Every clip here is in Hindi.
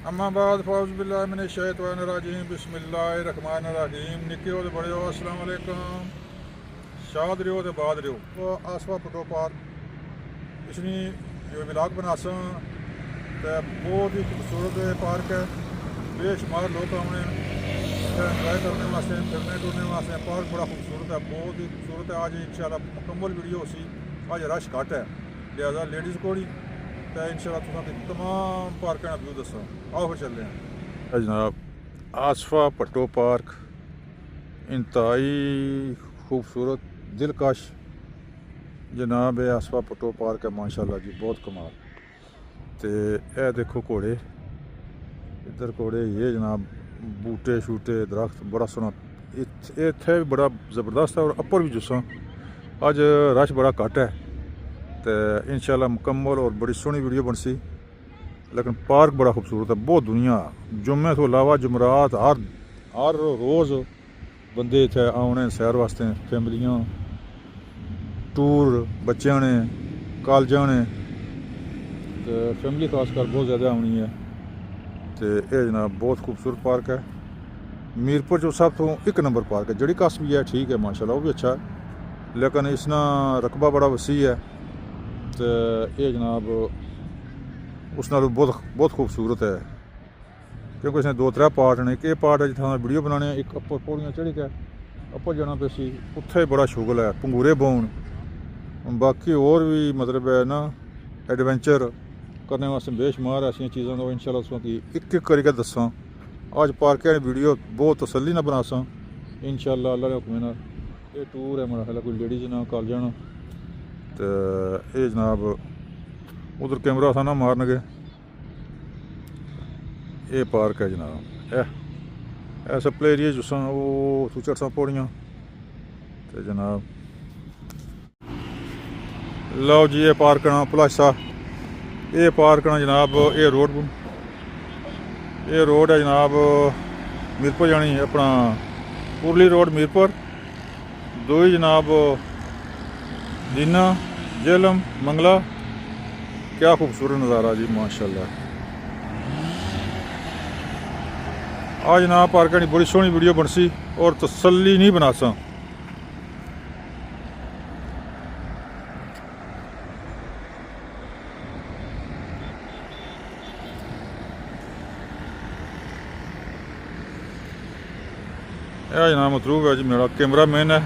अम्माबाद फ़ौज़बिल्लाहिमिनश्शैतानिर्रजीम बिस्मिल्लाहिर्रहमानिर्रहीम। निक्के हो ते बड़े हो, अस्सलाम वालेकुम। शाद रहो ते बाद रहो। वो आसवा पटो पार्क इसनी जो विलाग बनासा तो बहुत ही खूबसूरत पार्क है। बेशुमार लोग आने इंजॉय करने वास्ते, फिरने टुरने वास्ते। पार्क बड़ा खूबसूरत है, बहुत ही खूबसूरत है। आज इंशाल्लाह मुकम्मल वीडियो उसी अज रश घट है, लिहाजा लेडीज़ को ही तो इंशाल्लाह तुम तमाम पार्क का व्यू दसा। आओ फिर चलते हैं जनाब। आसफा भट्टो पार्क इंतहाई खूबसूरत दिलकश जनाब है। आसफा भट्टो पार्क है माशाल्लाह जी, बहुत कमाल। तो यह देखो घोड़े, इधर घोड़े, ये जनाब बूटे शूटे दरख्त बड़ा सोहना। इत्थे भी बड़ा ज़बरदस्त है और अप्पर भी जुस्सा। अज रश बड़ा घट है तो इंशाल्लाह मुकम्मल और बड़ी सोहनी वीडियो बनसी। लेकिन पार्क बड़ा खूबसूरत है, बहुत दुनिया। जुम्मे तो अलावा जुमरात हर रोज़ बंदे इत्थे आने सैर वास्ते, फैमिलियां टूर बच्चों ने कॉलेजा ने तो फैमिली खासकर बहुत ज़्यादा आनी है। तो यह जनाब बहुत खूबसूरत पार्क है। मीरपुर जो सब तो एक नंबर पार्क है। जड़ी कस भी है ठीक है माशाल्लाह, वो भी अच्छा है, लेकिन इसना रकबा बड़ा वसी है। तो ये जनाब उस नालों बहुत बहुत खूबसूरत है, क्योंकि इसने दो त्रै पार्ट ने। एक पार्ट है जितना वीडियो बनाने, एक अप्पर पौड़ियाँ चढ़ी के अप्पर जाना पे सी, उत्थे बड़ा शुगल है, पंगूरे बौन। बाकी और भी मतलब है ना एडवेंचर करने वास्ते बेशुमार ऐसी चीज़ों का इंशाल्लाह उसमें की एक एक करके दसा। अज पार्क वीडियो बहुत तसल्ली ना बनासा इंशाल्लाह अल्लाह के हुक्म नाल। ये टूर है मेरा ख्याल कोई लेडीज़ ना कॉलेजा ना। तो ये जनाब उधर कैमरा था ना मारनगे। ये पार्क है जनाब, ऐसा प्ले एरिया जुस्सा वो तू चढ़सा पौड़ियाँ। तो जनाब लो जी, ये पार्क ना पलासा, ये पार्क ना जनाब। ये रोड है जनाब मीरपुर जानी अपना पुरली रोड मीरपुर। दुई जनाब जीना जेलम मंगला। क्या खूबसूरत नज़ारा जी माशाल्लाह। आज जनाब पार्क की बड़ी सोहनी वीडियो बनसी और तसल्ली नहीं बनासा। यह जनाब मतरूब है जी मेरा कैमरा मैन है।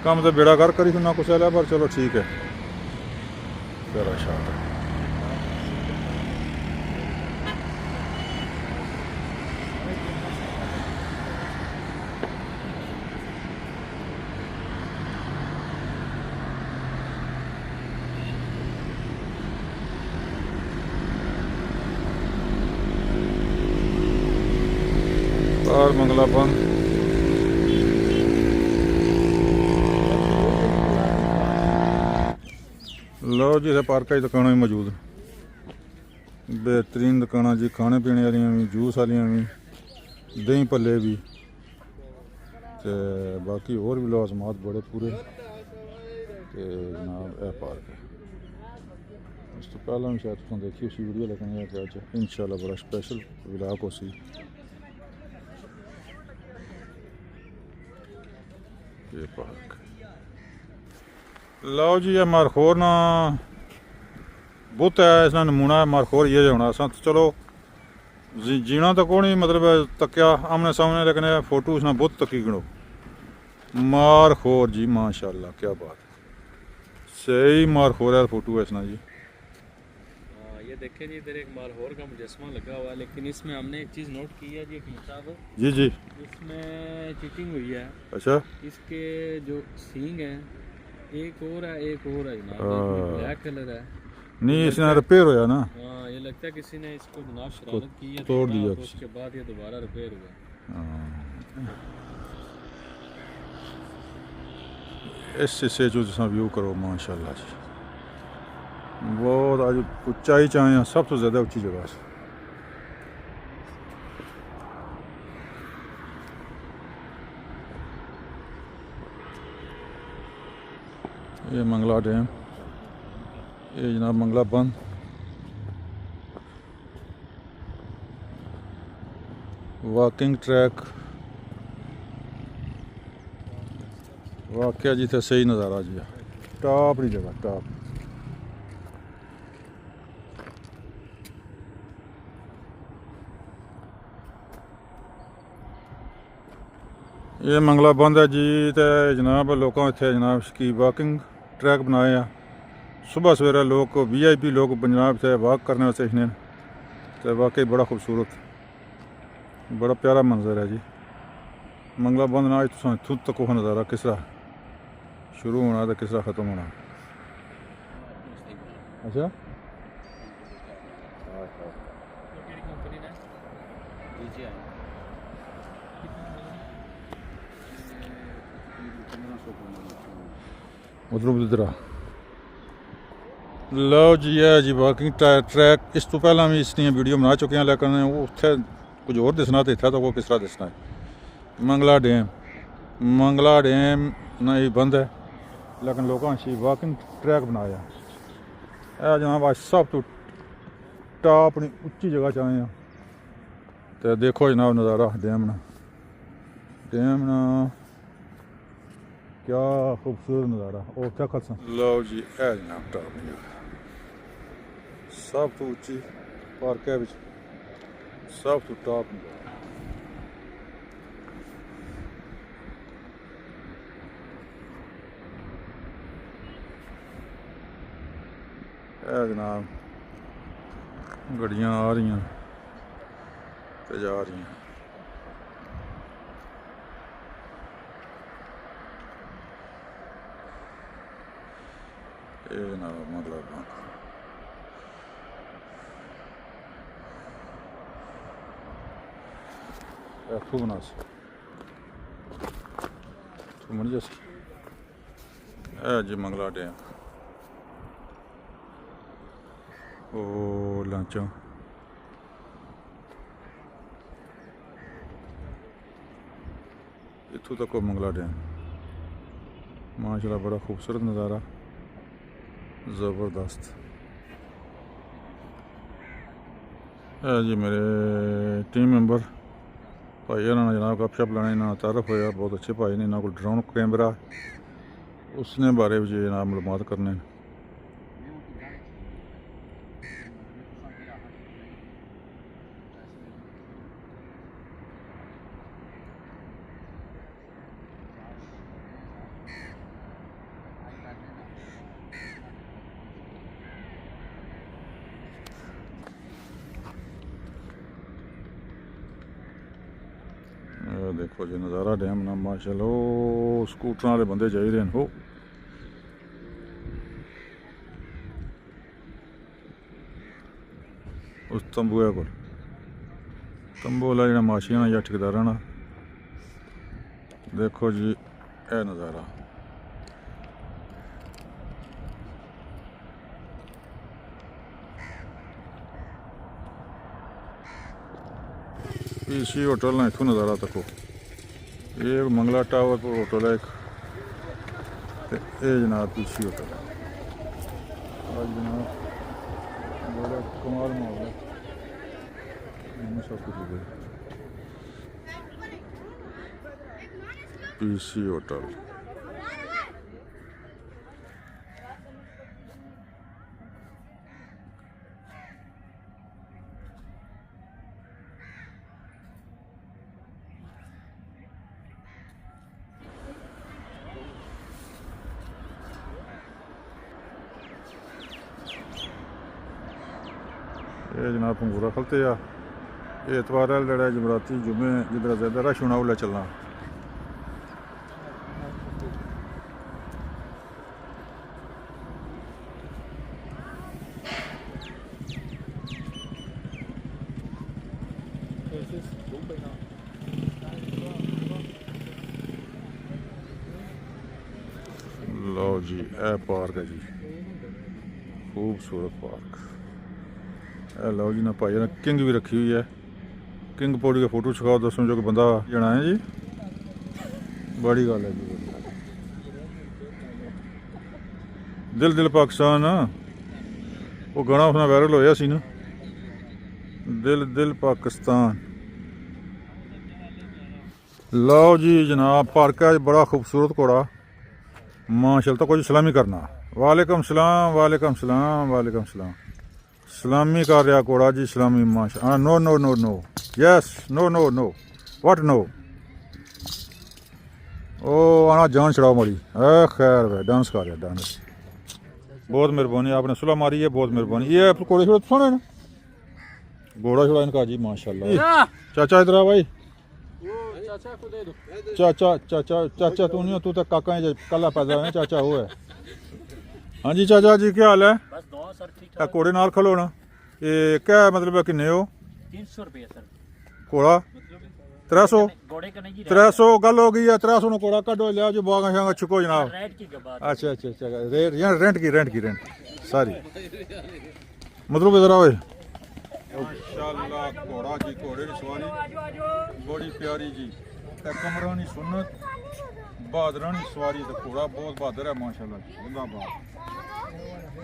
काम तो बेड़ा कर करी सुना कुछ है, पर चलो ठीक है। तेरा शाट है। बार मंगला बंद। लो जी, पार्क की दुकाना भी मौजूद, बेहतरीन दुकाना जी, खाने पीने वाली भी, जूस वाली भी, दही भल्ले भी, तो बाकी होर भी लाजमात बड़े पूरे। तो जनाब यह पार्क है। उस तो पहला भी शायद तुम देखी उसी वीडियो, लेकिन यह अज इंशाल्लाह बड़ा स्पेशल विलाग हो सी। ये पार्क लो जी, ये मारखोर ना बुत है, इसना नमूना है मारखोर ये होना। असा तो चलो जीना तो कौन ही मतलब तक्या आमने सामने, लेकिन फोटो इसना बुत तकी गणो। मारखोर जी माशाल्लाह, क्या बात है, सही मारखोर है फोटो है इसना जी। ये देखें जी, इधर एक मारहोर का मुजस्मा लगा हुआ है, लेकिन इसमें हमने एक चीज़ नोट की है जी साहब जी जी, इसमें चीटिंग हुई है। अच्छा, इसके जो सींग हैं एक और है, एक और है जनाब, ब्लैक कलर है। नहीं इसने रिपेयर होया ना। हाँ, ये लगता है किसी ने इसको जनाब शरारत की है, तोड़ दिया तो उसके बाद ये दोबारा रिपेयर हुआ। इस हिस्से जो व्यू करो माशाल्लाह जी, बहुत आज ऊंचाई चाहे सब तो ज़्यादा ऊंची जगह से। ये मंगला डैम, ये जनाब मंगला बंद। वाकिंग ट्रैक वाकया जिथे सही नज़ारा जी टॉप की जगह टॉप। ये मंगला बंद है जी। तो जनाब लोगों इतने जनाब की वाकिंग ट्रैक बनाए आ। सुबह सवेरे लोग VIP लोग जनाब इतने वाक करने वास्ते इतने तो वाकई बड़ा खूबसूरत बड़ा प्यारा मंजर है जी। मंगला बंद ना इतों तक नज़ारा किस तरह शुरू होना तो किस तरह ख़त्म होना। अच्छा उधर उधर लो जी है जी वाकिंग ट्रैक। इस तो पहला भी इसलिए वीडियो बना चुके हैं लेकिन उत्थे कुछ और दिसना तो इतना तो वो किस तरह दिसना है। मंगला डैम नहीं बंद है लेकिन लोगों ने वाकिंग ट्रैक बनाया। यह जनाब अज सब तो टॉप अपनी उच्ची जगह च आए हैं तो देखो जनाब नज़ारा डैम ना क्या खूबसूरत नज़ारा और क्या खसा। लो जी है जनाब टॉप सब तो उच्ची पार्क है सब तो टॉप है जनाब। गड्डियां आ रही तो जा रही। ये जनाब मतलब खूब जी मंगला डैम ओ लांचा इतों तक मंगला डैम माशाल्लाह बड़ा खूबसूरत नज़ारा ज़बरदस्त है जी। मेरे टीम मेंबर भाई इन्होंने जनाब गपशप लाने ना तारफ होया बहुत अच्छे भाई ने इन्होंने को ड्रोन कैमरा उसने बारे में जनाब मालूमात करने। देखो जी नज़ारा डैम ना माशाल्लाह स्कूटर वाले बंदे जा रहे हैं। हो उस तंबूए को तंबू वाला जो माशियां या ठेकेदार ना देखो जी यह नज़ारा PC होटल ना इतों नज़ारा तको। ये मंगला टावर पर होटल है एक जनाब PC होटल आज जनाब बड़ा कमाल माहौल है सब कुछ PC होटल। ये जनाब पंगूरा खलते आ एतवार लड़ा जमराती जुमे जिधर ज़्यादा रश होना उल्ला चलना। लो जी ए पार्क है जी खूबसूरत पार्क। लो जी ना भाई ने किंग भी रखी हुई है। किंग पौड़ी का फोटो छकाओ दसो जो कि बंदा जना है जी बड़ी गल है जी। दिल दिल पाकिस्तान वो गाना उसने वायरल होया सी ना दिल दिल पाकिस्तान ਲਓ ਜੀ ਜਨਾਬ ਪਾਰਕ ਹੈ ਬੜਾ ਖੂਬਸੂਰਤ ਘੋੜਾ ਮਾਸ਼ਾਅੱਲਾ। तो कुछ सलामी करना। वालेकुम सलाम वालेकुम सलाम वालेकुम सलाम। सलामी कर रहा घोड़ा जी सलामी माशा। हाँ no no no no yes no no no what no. ओ आना जान छड़ाओ मारी खैर भाई डांस कर रहा डांस। बहुत मेहरबानी आपने सुलह मारी है बहुत मेहरबानी। ये घोड़े छोड़े सुने ना घोड़ा छोड़ा इनका जी माशाल्लाह। चाचा इधर आ भाई। चाचा को दे दो। चाचा चाचा चाचा तू नहीं हो तू तो काका है कला पैदा है चाचा वो है। हाँ जी चाचा जी क्या हाल है? बस दुआ सर ठीक ਇਹ ਘੋੜੇ ਨਾਲ ਖਲੋ ਨਾ ਇਹ ਕਿਆ ਮਤਲਬ ਹੈ ਕਿੰਨੇ ਹੋ? 300 रुपये सर। ਘੋੜਾ 300 घोड़े का नहीं जी 300 ਗੱਲ ਹੋ ਗਈ ਹੈ 300 ਨੂੰ ਘੋੜਾ ਕੱਢੋ ਲਿਆ ਜੋ ਬਾਗਾ ਸ਼ਾਂਗਾ ਚੁੱਕੋ ਜਨਾਬ। रेट की बात। अच्छा अच्छा अच्छा रेट यहाँ रेंट की सारी मतलब इधर आओ। माशाल्लाह घोड़ा जी घोड़े की सवारी बड़ी प्यारी जी। कमरानी सुन्नत बहादरानी सवारी तो घोड़ा बहुत बहादुर है माशाल्लाह जिंदाबाद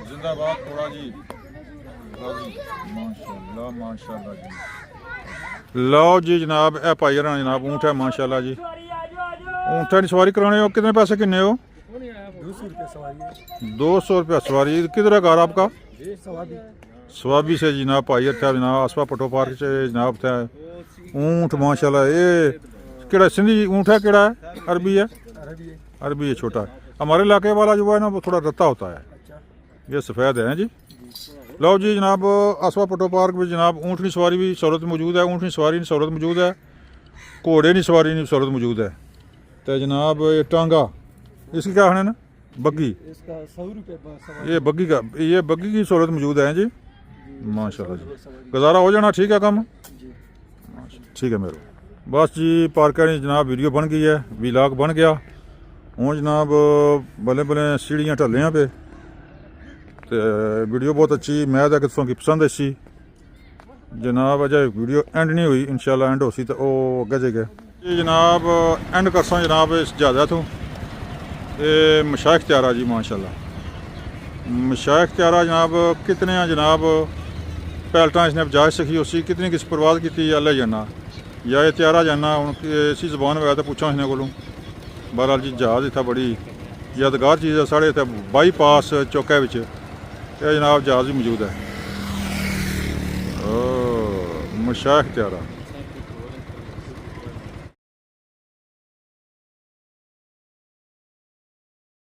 जिंदाबाद घोड़ा जी माशाल्लाह माशाल्लाह जी। लो जी जनाब ए भाई हराना जनाब ऊँट है माशाल्लाह जी। ऊँटा की सवारी कराने हो कितने पैसे किन्ने हो? 200 रुपये सवारी। 200 रुपया सवारी। किधर है घर आपका? सवारी। स्वाबी से जनाब भाई थे जनाब आसपा पटो पार्क से जनाब थे ऊँट माशाल्लाह। ये केड़ा सिंधी ऊँट है केड़ा है? अरबी है अरबी है छोटा है। हमारे इलाके वाला जो है ना वो थोड़ा रत्ता होता है। ये सफ़ेद है जी। लो जी जनाब आसपा पटो पार्क में जनाब ऊँट की सवारी भी सहूलत मौजूद है। ऊँट की सवारी की सहूलत मौजूद है। घोड़े की सवारी की सहूलत मौजूद है। तो जनाब ये टांगा इसकी क्या है ना बग्गी इसका 100 रुपये। ये बग्गी की सहूलत मौजूद है जी माशाल्लाह जी। गुजारा हो जाना ठीक है कम ठीक है मेरे बस जी। पार्क की जनाब वीडियो बन गई है व्लॉग बन गया हूँ जनाब बल्ले बल्ले सीढ़ियाँ ढलियाँ पे तो वीडियो बहुत अच्छी मैं तो कितों की पसंद अच्छी जनाब। अजय वीडियो एंड नहीं हुई इंशाल्लाह एंड होसी तो वो अगे जाएगा जी जनाब एंड करसा जनाब इस जहाज़ा तो ये मशाइख त्यारा जी माशाल्लाह। मशाइख त्यारा जनाब कितने हैं जनाब पैलटा इसने जायज सखी उसी कितनी किस परवाज की अल्लाह जाना या ये त्यारा जाना हूँ इसी जबान में आया तो पूछा इसने को बहरहाल जी जहाज़ इतना बड़ी यादगार चीज़ है साढ़े इतने बाईपास चौके बिच ये जनाब जहाज़ भी मौजूद है। मशाइख त्यारा